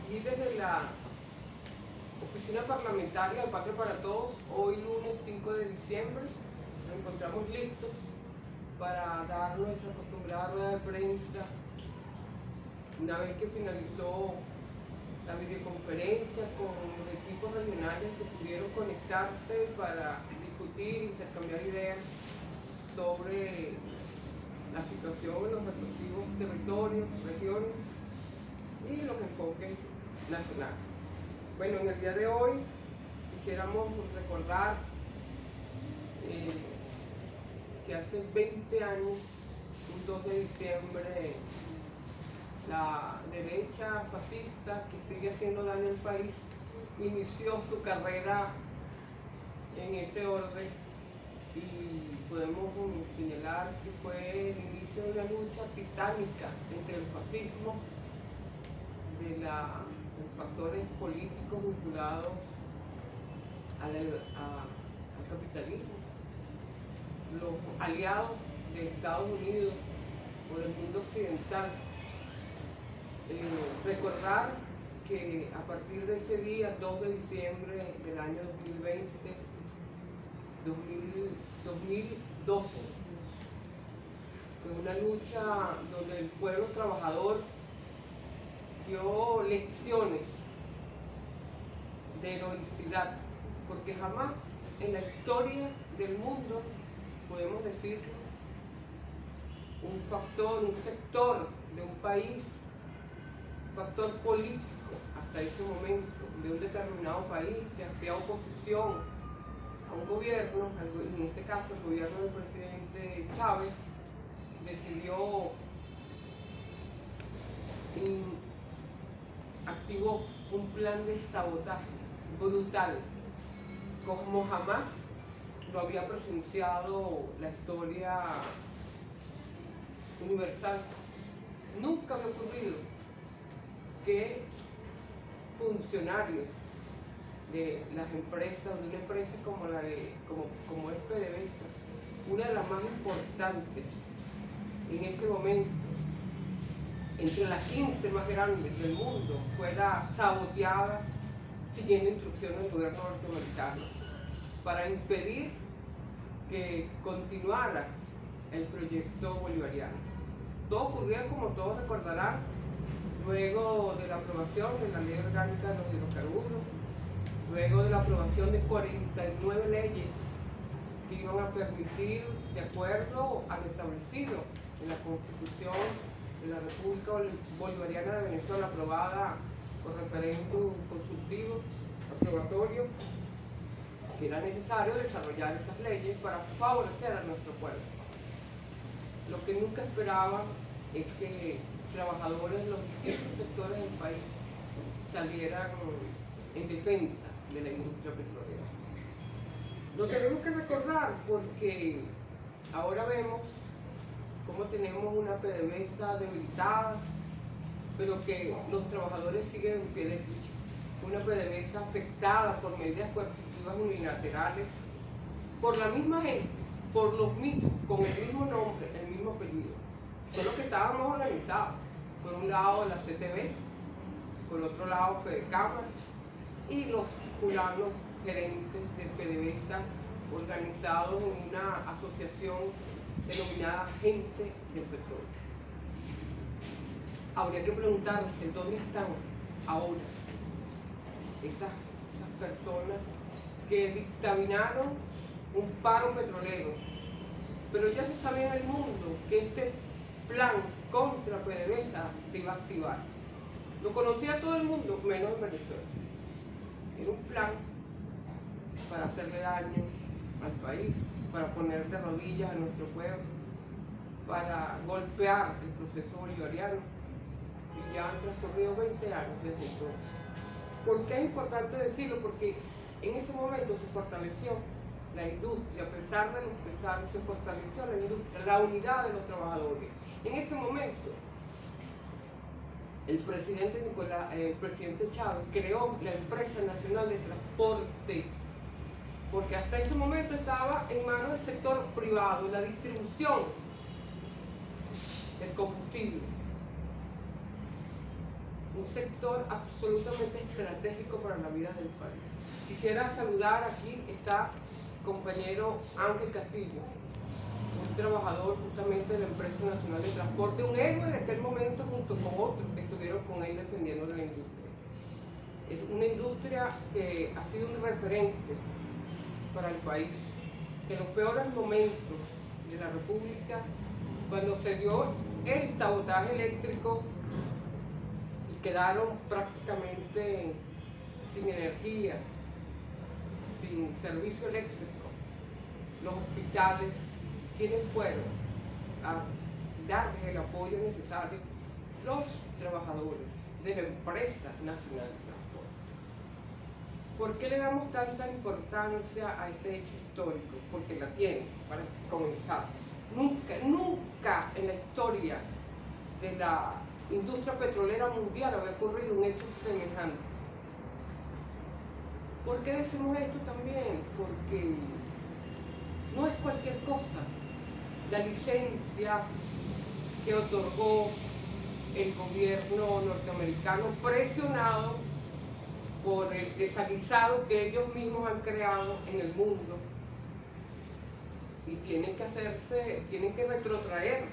aquí desde la Oficina Parlamentaria de Patria para Todos, hoy lunes 5 de diciembre, nos encontramos listos para dar nuestra acostumbrada rueda de prensa una vez que finalizó la videoconferencia con los equipos regionales que pudieron conectarse para discutir, intercambiar ideas sobre la situación en los respectivos territorios, regiones y los enfoques nacionales. Bueno, en el día de hoy quisiéramos recordar que hace 20 años, un 2 de diciembre, la derecha fascista que sigue haciendo daño al país inició su carrera en ese orden y podemos señalar que fue el inicio de una lucha titánica entre el fascismo, de los factores políticos vinculados al capitalismo, los aliados de Estados Unidos o del mundo occidental. Recordar que a partir de ese día, 2 de diciembre del año 2012, fue una lucha donde el pueblo trabajador dio lecciones de heroicidad, porque jamás en la historia del mundo, podemos decir, un sector de un país, factor político hasta ese momento de un determinado país que hacía oposición a un gobierno, en este caso el gobierno del presidente Chávez, decidió y activó un plan de sabotaje brutal, como jamás lo había presenciado la historia universal. Nunca había ocurrido que funcionarios de las empresas, de una empresa como es PDVSA, una de las más importantes en ese momento, entre las 15 más grandes del mundo, fuera saboteada siguiendo instrucciones del gobierno norteamericano para impedir que continuara el proyecto bolivariano. Todo ocurría, como todos recordarán, luego de la aprobación de la Ley Orgánica de los Hidrocarburos, luego de la aprobación de 49 leyes que iban a permitir, de acuerdo a lo establecido en la Constitución de la República Bolivariana de Venezuela, aprobada por referéndum consultivo, aprobatorio, que era necesario desarrollar esas leyes para favorecer a nuestro pueblo. Lo que nunca esperaban es que trabajadores de los distintos sectores del país salieran en defensa de la industria petrolera. Lo tenemos que recordar porque ahora vemos cómo tenemos una PDVSA debilitada, pero que los trabajadores siguen en pie de lucha. Una PDVSA afectada por medidas coercitivas unilaterales, por la misma gente, por los mismos, con el mismo nombre, el mismo apellido, solo que estábamos organizados. Por un lado la CTV, por otro lado Fedecámara y los fulanos gerentes de PDVSA organizados en una asociación denominada Gente del Petróleo. Habría que preguntarse dónde están ahora esas personas que dictaminaron un paro petrolero, pero ya se sabía en el mundo que este plan contra PDVSA se iba a activar. Lo conocía todo el mundo, menos en Venezuela. Era un plan para hacerle daño al país, para poner de rodillas a nuestro pueblo, para golpear el proceso bolivariano. Y ya han transcurrido 20 años desde entonces. ¿Por qué es importante decirlo? Porque en ese momento se fortaleció la industria, a pesar de los pesares, se fortaleció la industria, la unidad de los trabajadores. En ese momento, el presidente Chávez creó la Empresa Nacional de Transporte, porque hasta ese momento estaba en manos del sector privado, la distribución del combustible. un sector absolutamente estratégico para la vida del país. Quisiera saludar, aquí está compañero Ángel Castillo, un trabajador justamente de la Empresa Nacional de Transporte, un héroe de aquel momento junto con otros que estuvieron con él defendiendo la industria. Es una industria que ha sido un referente para el país, que en los peores momentos de la República, cuando se dio el sabotaje eléctrico y quedaron prácticamente sin energía, sin servicio eléctrico, los hospitales, quienes fueron a darles el apoyo necesario, los trabajadores de la Empresa Nacional de Transporte. ¿Por qué le damos tanta importancia a este hecho histórico? Porque la tiene, para comenzar. Nunca en la historia de la industria petrolera mundial había ocurrido un hecho semejante. ¿Por qué decimos esto también? Porque no es cualquier cosa. La licencia que otorgó el gobierno norteamericano, presionado por el desaguisado que ellos mismos han creado en el mundo, y tienen que retrotraer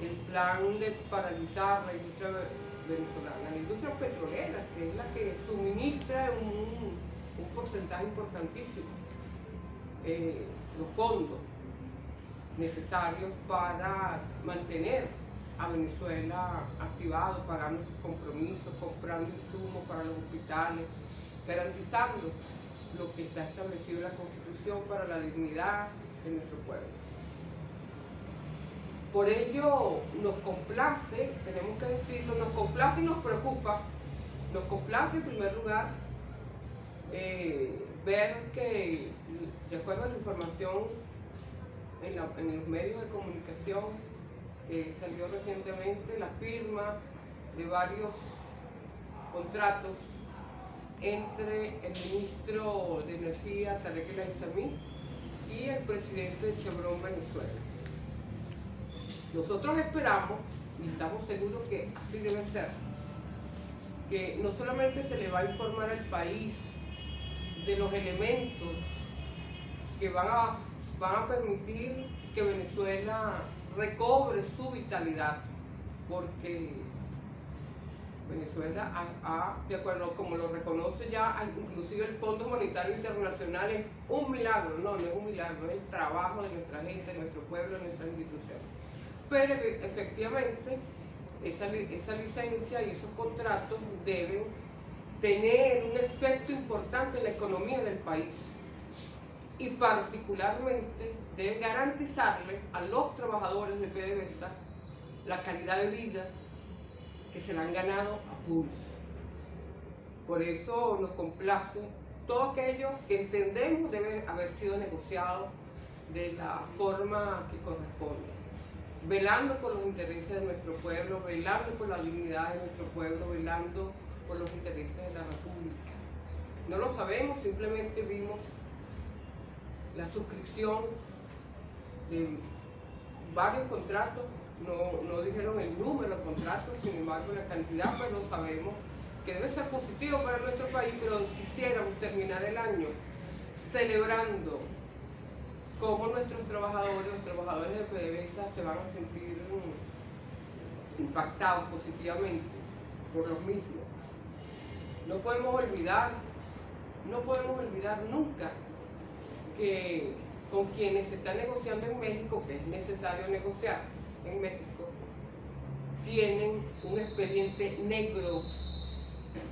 el plan de paralizar la industria venezolana, la industria petrolera, que es la que suministra un porcentaje importantísimo los fondos necesarios para mantener a Venezuela activado, pagando sus compromisos, comprando insumos para los hospitales, garantizando lo que está establecido en la Constitución para la dignidad de nuestro pueblo. Por ello nos complace, tenemos que decirlo, nos complace y nos preocupa. Nos complace en primer lugar ver que, de acuerdo a la información en los medios de comunicación, salió recientemente la firma de varios contratos entre el ministro de Energía, Tarek El Aissami, y el presidente de Chevron Venezuela. Nosotros esperamos, y estamos seguros que así debe ser, que no solamente se le va a informar al país de los elementos que van a permitir que Venezuela recobre su vitalidad, porque Venezuela de acuerdo como lo reconoce ya inclusive el Fondo Monetario Internacional, es un milagro, no es un milagro, es el trabajo de nuestra gente, de nuestro pueblo, de nuestras instituciones. Pero efectivamente esa licencia y esos contratos deben tener un efecto importante en la economía del país, y particularmente deben garantizarle a los trabajadores de PDVSA la calidad de vida que se la han ganado a pulso. Por eso nos complace todo aquello que entendemos debe haber sido negociado de la forma que corresponde, velando por los intereses de nuestro pueblo, velando por la dignidad de nuestro pueblo, velando por los intereses de la República. No lo sabemos, simplemente vimos la suscripción de varios contratos, no dijeron el número de contratos, sin embargo la cantidad, pero sabemos que debe ser positivo para nuestro país, pero quisiéramos terminar el año celebrando cómo nuestros trabajadores, los trabajadores de PDVSA se van a sentir impactados positivamente por los mismos. No podemos olvidar nunca que con quienes se está negociando en México, que es necesario negociar en México, tienen un expediente negro,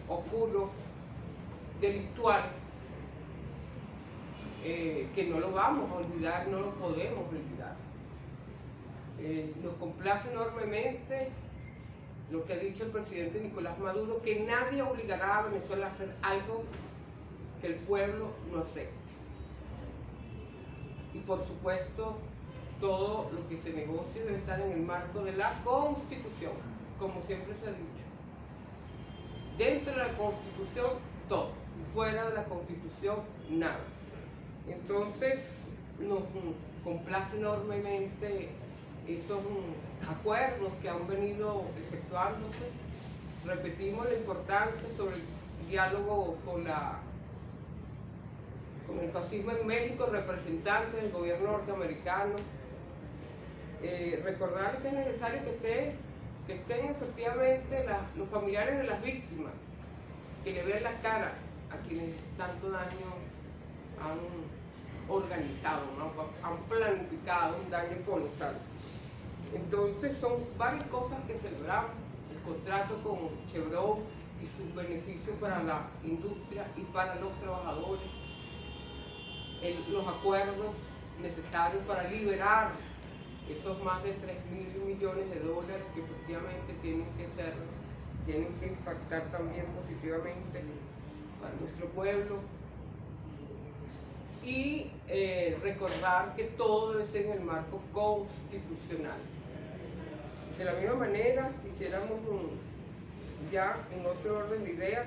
oscuro, delictual, que no lo vamos a olvidar, no lo podemos olvidar. Nos complace enormemente lo que ha dicho el presidente Nicolás Maduro, que nadie obligará a Venezuela a hacer algo que el pueblo no acepte. Y por supuesto, todo lo que se negocie debe estar en el marco de la Constitución, como siempre se ha dicho. Dentro de la Constitución, todo. Fuera de la Constitución, nada. Entonces, nos complace enormemente esos acuerdos que han venido efectuándose repetimos la importancia sobre el diálogo con el fascismo en México, representantes del gobierno norteamericano. Recordar que es necesario que estén efectivamente los familiares de las víctimas, que le vean la cara a quienes tanto daño han organizado, ¿no? Han planificado un daño colosal. Entonces son varias cosas que celebramos: el contrato con Chevron y sus beneficios para la industria y para los trabajadores, los acuerdos necesarios para liberar esos más de 3.000 millones de dólares que efectivamente tienen que impactar también positivamente para nuestro pueblo. Y recordar que todo debe ser en el marco constitucional. De la misma manera, quisiéramos ya en otro orden de ideas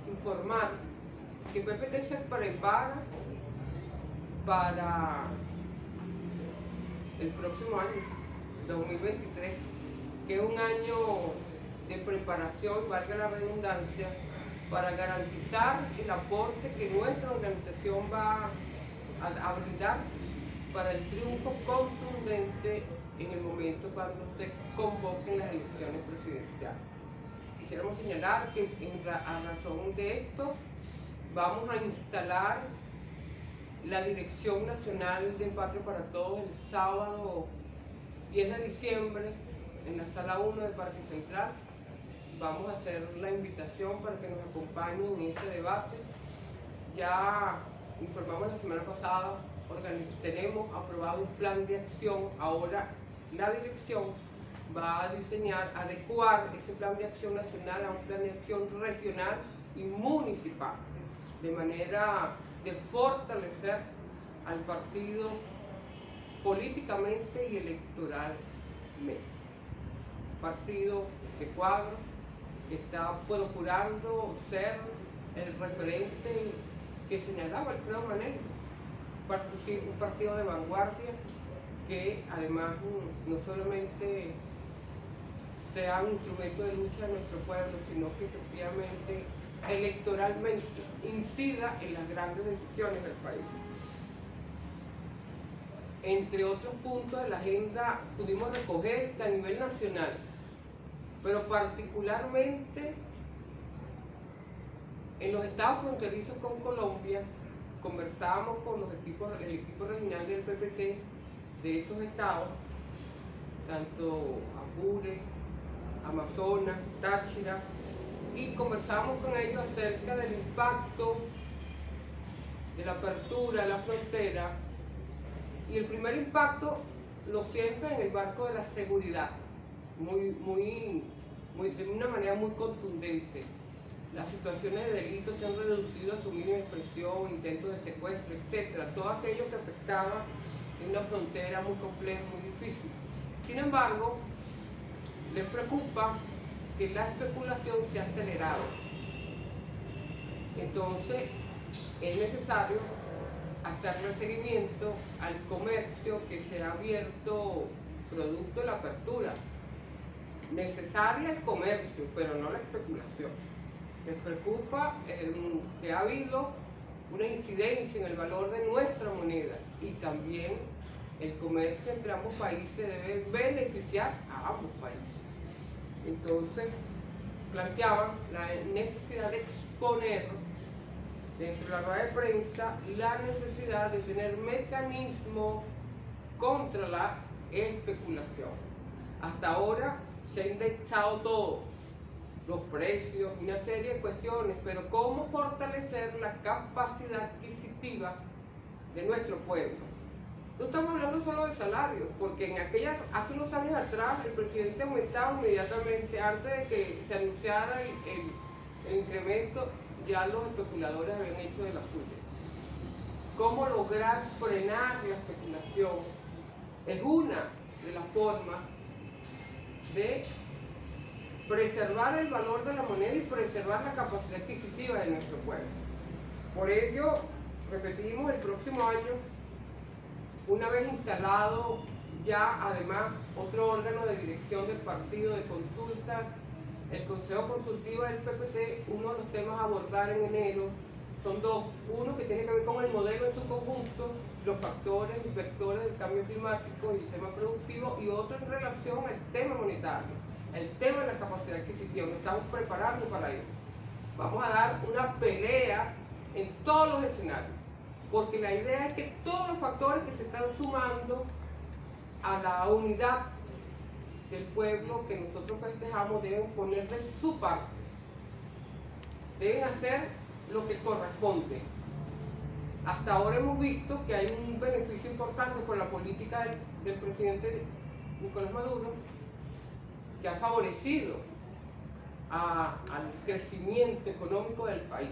informar que PPT se prepara para el próximo año, 2023, que es un año de preparación, valga la redundancia, para garantizar el aporte que nuestra organización va a brindar para el triunfo contundente en el momento cuando se convoquen las elecciones presidenciales. Quisiéramos señalar que a razón de esto vamos a instalar la Dirección Nacional del Patria para Todos el sábado 10 de diciembre en la Sala 1 del Parque Central. Vamos a hacer la invitación para que nos acompañen en ese debate. Ya informamos la semana pasada, tenemos aprobado un plan de acción. Ahora la dirección va a diseñar, adecuar ese plan de acción nacional a un plan de acción regional y municipal, de manera de fortalecer al partido políticamente y electoralmente. Partido de cuadro que está procurando ser el referente que señalaba Alfredo Manel, un partido de vanguardia que además no solamente sea un instrumento de lucha de nuestro pueblo, sino que efectivamente electoralmente incida en las grandes decisiones del país. Entre otros puntos de la agenda pudimos recoger que a nivel nacional, pero particularmente en los estados fronterizos con Colombia, conversábamos con el equipo regional del PPT de esos estados, tanto Apure, Amazonas, Táchira, y conversábamos con ellos acerca del impacto de la apertura de la frontera. Y el primer impacto lo sienten en el marco de la seguridad, de una manera muy contundente. Las situaciones de delito se han reducido a su mínima expresión, intentos de secuestro, etc. Todo aquello que afectaba en una frontera muy compleja, muy difícil. Sin embargo, les preocupa que la especulación se ha acelerado. Entonces, es necesario hacerle seguimiento al comercio que se ha abierto producto de la apertura. Necesaria el comercio, pero no la especulación. Les preocupa que ha habido una incidencia en el valor de nuestra moneda, y también el comercio entre ambos países debe beneficiar a ambos países. Entonces, planteaban la necesidad de exponer dentro de la rueda de prensa la necesidad de tener mecanismos contra la especulación. Hasta ahora se ha indexado todo, los precios, una serie de cuestiones, pero ¿cómo fortalecer la capacidad adquisitiva de nuestro pueblo? No estamos hablando solo de salarios, porque hace unos años atrás el presidente aumentaba inmediatamente, antes de que se anunciara el incremento, ya los especuladores habían hecho de la suya. ¿Cómo lograr frenar la especulación? Es una de las formas de preservar el valor de la moneda y preservar la capacidad adquisitiva de nuestro pueblo. Por ello, repetimos, el próximo año, una vez instalado ya además otro órgano de dirección del partido de consulta, el Consejo Consultivo del PPT. Uno de los temas a abordar en enero son dos. Uno que tiene que ver con el modelo en su conjunto, los factores y vectores del cambio climático y el tema productivo, y otro en relación al tema monetario, el tema de la capacidad adquisitiva. Nos estamos preparando para eso. Vamos a dar una pelea en todos los escenarios, porque la idea es que todos los factores que se están sumando a la unidad del pueblo que nosotros festejamos deben poner de su parte, deben hacer lo que corresponde. Hasta ahora hemos visto que hay un beneficio importante por la política del presidente Nicolás Maduro, que ha favorecido al crecimiento económico del país.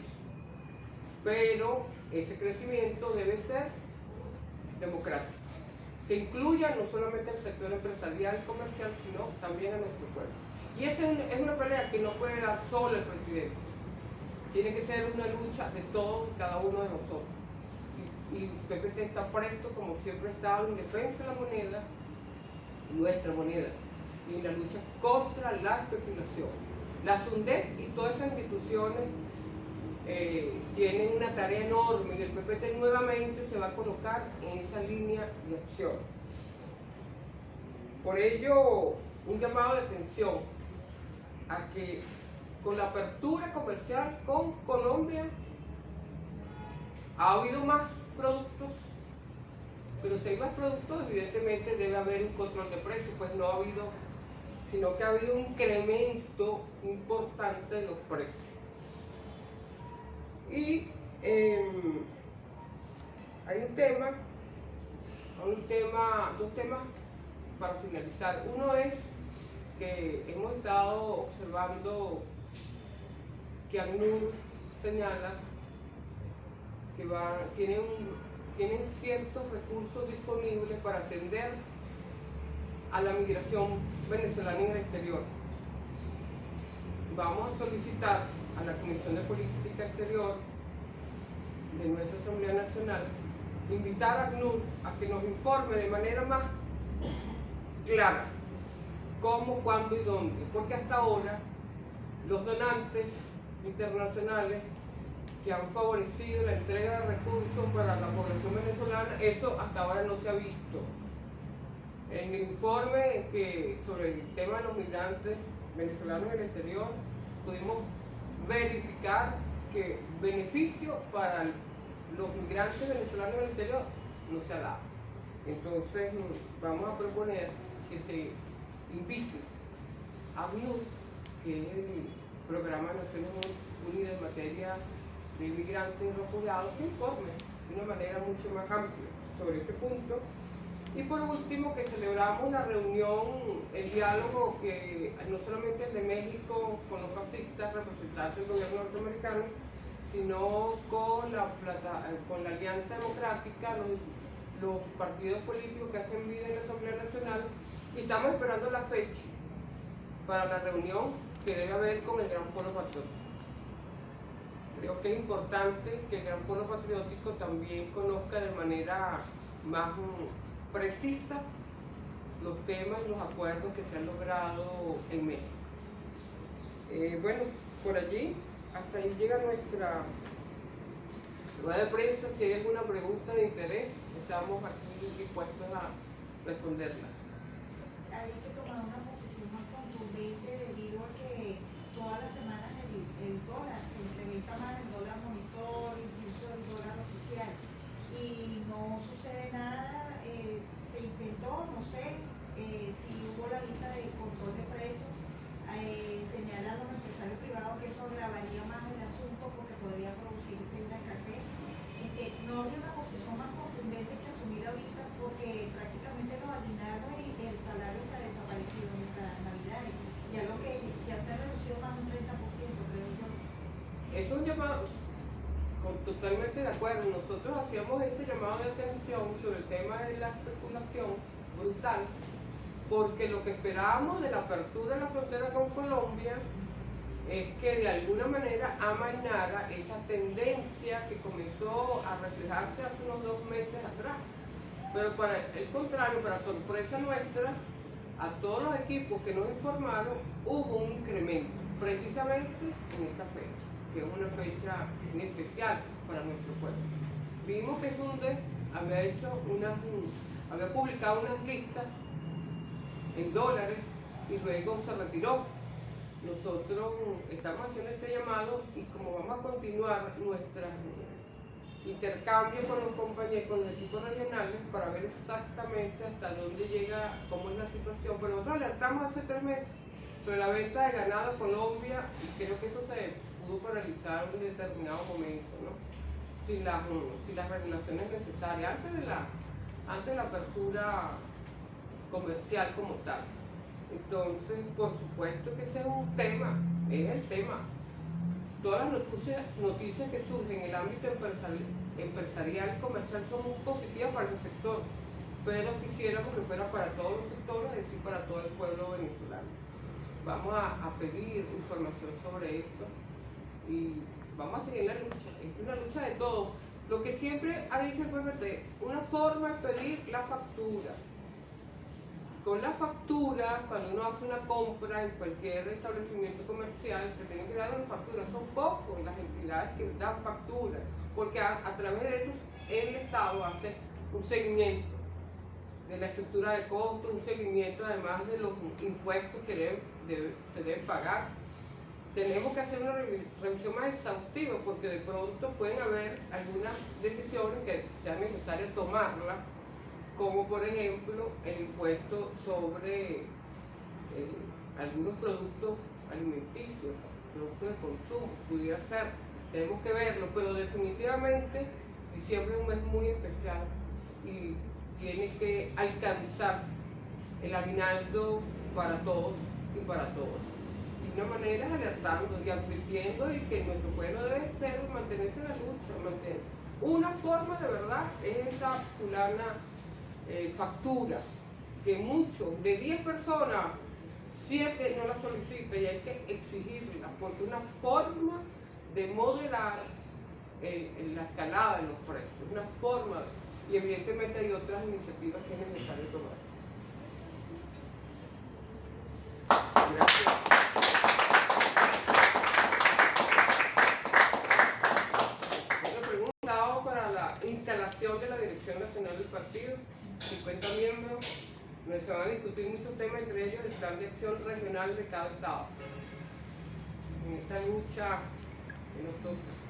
Pero ese crecimiento debe ser democrático, que incluya no solamente al sector empresarial y comercial, sino también a nuestro pueblo. Y esa es una pelea que no puede dar solo el presidente. Tiene que ser una lucha de todos y cada uno de nosotros. Y PPT está presto, como siempre ha estado, en defensa de la moneda, nuestra moneda, y en la lucha contra la especulación. La SUNDEP y todas esas instituciones tienen una tarea enorme, y el PPT nuevamente se va a colocar en esa línea de acción. Por ello, un llamado de atención a que con la apertura comercial con Colombia ha habido más productos, pero si hay más productos, evidentemente debe haber un control de precios, pues no ha habido, sino que ha habido un incremento importante de los precios. Y hay dos temas para finalizar. Uno es que hemos estado observando que ACNUR señala que tienen ciertos recursos disponibles para atender a la migración venezolana en el exterior. Vamos a solicitar a la Comisión de Política Exterior de nuestra Asamblea Nacional invitar a ACNUR a que nos informe de manera más clara cómo, cuándo y dónde, porque hasta ahora los donantes internacionales que han favorecido la entrega de recursos para la población venezolana, eso hasta ahora no se ha visto. En el informe sobre el tema de los migrantes venezolanos en el exterior, pudimos verificar que beneficio para los migrantes venezolanos en el exterior no se ha dado. Entonces vamos a proponer que se invite a ACNUR, que es el Programa de Naciones Unidas en materia de migrantes y refugiados, que informe de una manera mucho más amplia sobre ese punto. Y por último, que celebramos la reunión, el diálogo que no solamente es de México con los fascistas, representantes del gobierno norteamericano, sino con la Alianza Democrática, los partidos políticos que hacen vida en la Asamblea Nacional, y estamos esperando la fecha para la reunión que debe haber con el Gran Polo Patriótico. Creo que es importante que el Gran Polo Patriótico también conozca de manera más precisa los temas y los acuerdos que se han logrado en México. Bueno, por allí, hasta ahí llega nuestra rueda de prensa. Si hay alguna pregunta de interés, estamos aquí dispuestos a responderla. Hay que tomar una posición más contundente debido a que todas las semanas el dólar se incrementa más, el dólar monitor, incluso el dólar oficial, y no sucede nada. Se intentó, no sé si hubo la lista de control de precios, señalan los empresarios privados que eso agravaría más el asunto porque podría producirse una escasez. No habría una posición más contundente que asumir ahorita, porque prácticamente los aguinaldos y el salario se ha desaparecido en estas navidades, ya lo que ya se ha reducido más de un 30%, creo yo. Es un llamado, totalmente de acuerdo. Nosotros hacíamos ese llamado de atención sobre el tema de la especulación brutal, porque lo que esperábamos de la apertura de la frontera con Colombia es que de alguna manera amainara esa tendencia que comenzó a reflejarse hace unos 2 meses atrás, Pero para el contrario, para sorpresa nuestra, a todos los equipos que nos informaron, hubo un incremento, precisamente en esta fecha, que es una fecha muy especial para nuestro pueblo. Vimos que Sunde había publicado unas listas en dólares y luego se retiró. Nosotros estamos haciendo este llamado y como vamos a continuar nuestro intercambio con los compañeros, con los equipos regionales para ver exactamente hasta dónde llega, cómo es la situación. Pero nosotros alertamos hace 3 meses sobre la venta de ganado a Colombia y creo que eso se pudo paralizar en un determinado momento, ¿no? Sin las regulaciones necesarias, antes de la apertura comercial como tal. Entonces, por supuesto que ese es un tema, es el tema. Todas las noticias que surgen en el ámbito empresarial y comercial son muy positivas para el sector, pero quisiéramos que fuera para todos los sectores, es decir, para todo el pueblo venezolano. Vamos a pedir información sobre esto y vamos a seguir la lucha. Es una lucha de todos. Lo que siempre ha dicho el PRD, una forma es pedir la factura. Con la factura, cuando uno hace una compra en cualquier establecimiento comercial, te tienen que dar una factura. Son pocos las entidades que dan factura, porque a través de eso el Estado hace un seguimiento de la estructura de costos, un seguimiento además de los impuestos que se deben pagar. Tenemos que hacer una revisión más exhaustiva, porque de pronto pueden haber algunas decisiones que sea necesario tomarlas, como por ejemplo el impuesto sobre algunos productos alimenticios, productos de consumo, pudiera ser, tenemos que verlo, pero definitivamente diciembre es un mes muy especial y tiene que alcanzar el aguinaldo para todos y para todos. Y una manera es alertando y advirtiendo de que nuestro pueblo debe mantenerse en la lucha, Una forma de verdad es esa fulana factura, que muchos, de 10 personas, 7 no la solicitan y hay que exigirla, porque es una forma de moderar la escalada de los precios, una forma, y evidentemente hay otras iniciativas que es necesario tomar. Gracias. Para la instalación de la Dirección Nacional del Partido, 50 miembros, donde se van a discutir muchos temas, entre ellos el plan de acción regional de cada estado. En esta lucha que nos toca.